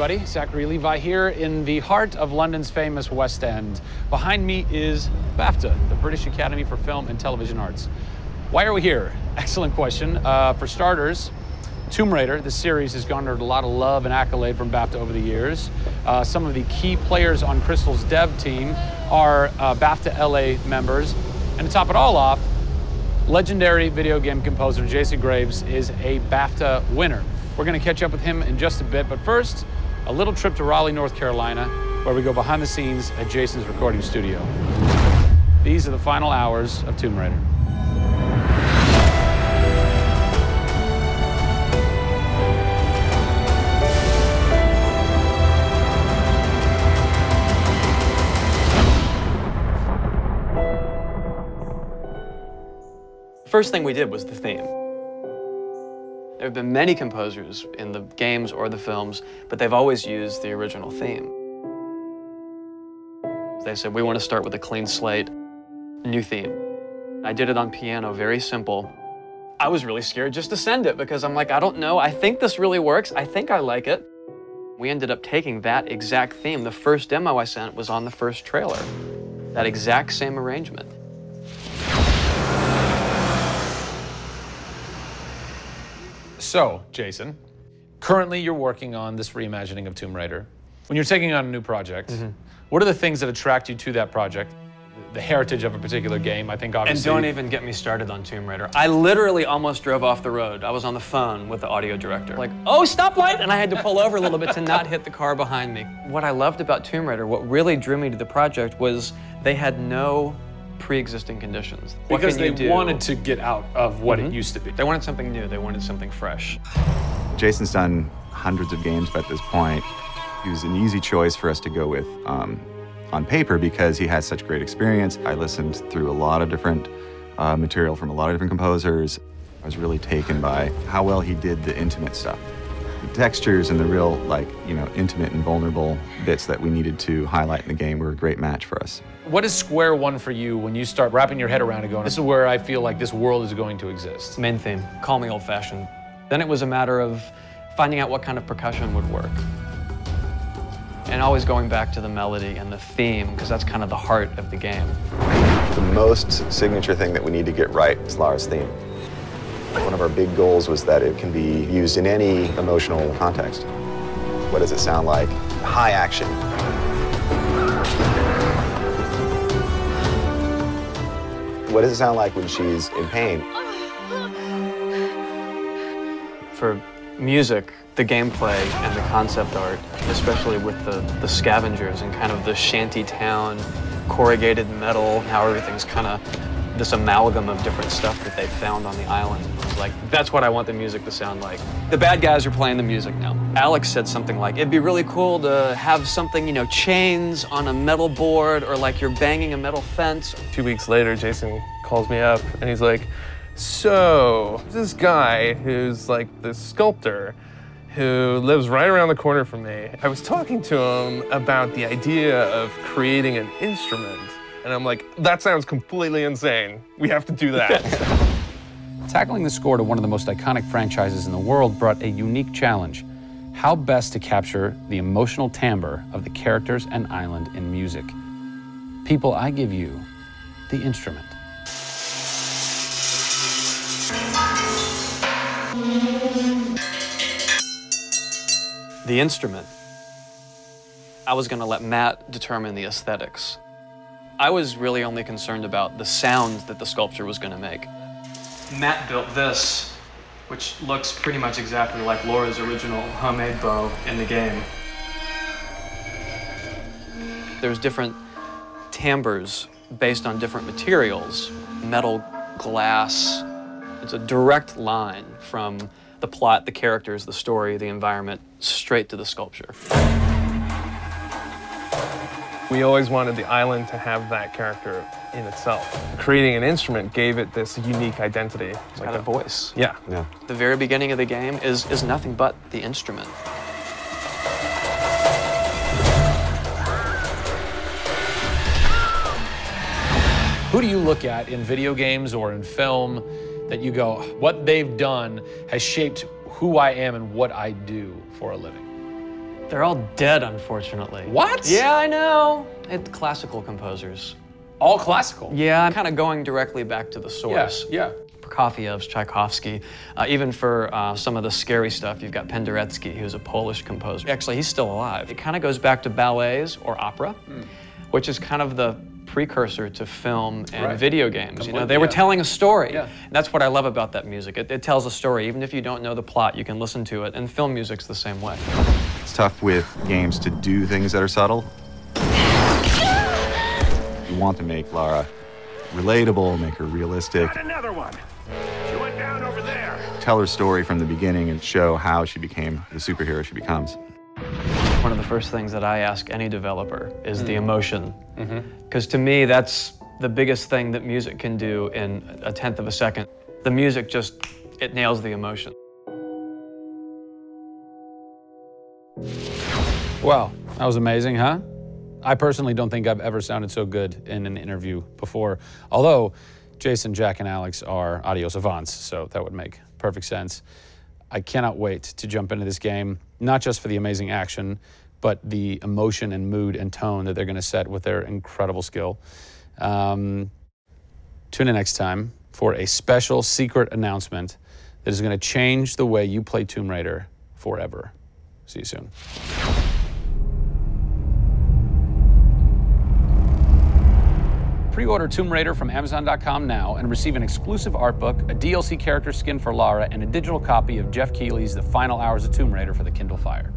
everybody. Zachary, Levi here in the heart of London's famous West End. Behind me is BAFTA, the British Academy for Film and Television Arts. Why are we here? Excellent question. For starters, Tomb Raider, the series, has garnered a lot of love and accolade from BAFTA over the years. Some of the key players on Crystal's dev team are BAFTA LA members. And to top it all off, legendary video game composer Jason Graves is a BAFTA winner. We're going to catch up with him in just a bit, but first, a little trip to Raleigh, North Carolina, where we go behind the scenes at Jason's recording studio. These are the final hours of Tomb Raider. First thing we did was the theme. There have been many composers in the games or the films, but they've always used the original theme. They said, we want to start with a clean slate, new theme. I did it on piano, very simple. I was really scared just to send it because I'm like, I don't know, I think this really works, I think I like it. We ended up taking that exact theme. The first demo I sent was on the first trailer. That exact same arrangement. So, Jason, currently you're working on this reimagining of Tomb Raider. When you're taking on a new project, what are the things that attract you to that project? The heritage of a particular game, I think, obviously. And don't even get me started on Tomb Raider. I literally almost drove off the road. I was on the phone with the audio director. Like, oh, stoplight! And I had to pull over a little bit to not hit the car behind me. What I loved about Tomb Raider, what really drew me to the project was they had no pre-existing conditions. Because they wanted to get out of what it used to be. They wanted something new. They wanted something fresh. Jason's done hundreds of games by this point. He was an easy choice for us to go with on paper because he has such great experience. I listened through a lot of different material from a lot of different composers. I was really taken by how well he did the intimate stuff. The textures and the real, intimate and vulnerable bits that we needed to highlight in the game were a great match for us. What is square one for you when you start wrapping your head around it going, this is where I feel like this world is going to exist? Main theme, call me old-fashioned. Then it was a matter of finding out what kind of percussion would work. And always going back to the melody and the theme, because that's kind of the heart of the game. The most signature thing that we need to get right is Lara's theme. One of our big goals was that it can be used in any emotional context. What does it sound like? High action. What does it sound like when she's in pain? For music, the gameplay and the concept art, especially with the scavengers and kind of the shanty town, corrugated metal, how everything's kind of this amalgam of different stuff that they found on the island. I was like, that's what I want the music to sound like. The bad guys are playing the music now. Alex said something like, it'd be really cool to have something, chains on a metal board or like you're banging a metal fence. 2 weeks later, Jason calls me up and he's like, so this guy who's like the sculptor who lives right around the corner from me, I was talking to him about the idea of creating an instrument. And I'm like, that sounds completely insane. We have to do that. Tackling the score to one of the most iconic franchises in the world brought a unique challenge. How best to capture the emotional timbre of the characters and island in music? People, I give you the instrument. The instrument. I was gonna let Matt determine the aesthetics. I was really only concerned about the sounds that the sculpture was gonna make. Matt built this, which looks pretty much exactly like Laura's original homemade bow in the game. There's different timbres based on different materials, metal, glass. It's a direct line from the plot, the characters, the story, the environment, straight to the sculpture. We always wanted the island to have that character in itself. Creating an instrument gave it this unique identity. It's got a voice. Yeah. The very beginning of the game is nothing but the instrument. Who do you look at in video games or in film that you go, what they've done has shaped who I am and what I do for a living? They're all dead, unfortunately. What? Yeah, I know. It's classical composers. All classical? Yeah, I'm kind of going directly back to the source. Yeah. Prokofiev's, Tchaikovsky. Even for some of the scary stuff, you've got Penderecki, who's a Polish composer. Actually, he's still alive. It kind of goes back to ballets or opera, which is kind of the precursor to film and video games. You know, they were telling a story. Yeah. And that's what I love about that music. It tells a story. Even if you don't know the plot, you can listen to it. And film music's the same way. It's tough with games to do things that are subtle. You want to make Lara relatable, make her realistic. Got another one. She went down over there. Tell her story from the beginning and show how she became the superhero she becomes. One of the first things that I ask any developer is the emotion. Because to me, that's the biggest thing that music can do in a tenth of a second. The music just, it nails the emotion. Wow, that was amazing, huh? I personally don't think I've ever sounded so good in an interview before, although Jason, Jack, and Alex are audio savants, so that would make perfect sense. I cannot wait to jump into this game, not just for the amazing action, but the emotion and mood and tone that they're going to set with their incredible skill. Tune in next time for a special secret announcement that is going to change the way you play Tomb Raider forever. See you soon. Pre-order Tomb Raider from Amazon.com now and receive an exclusive art book, a DLC character skin for Lara, and a digital copy of Jeff Keighley's The Final Hours of Tomb Raider for the Kindle Fire.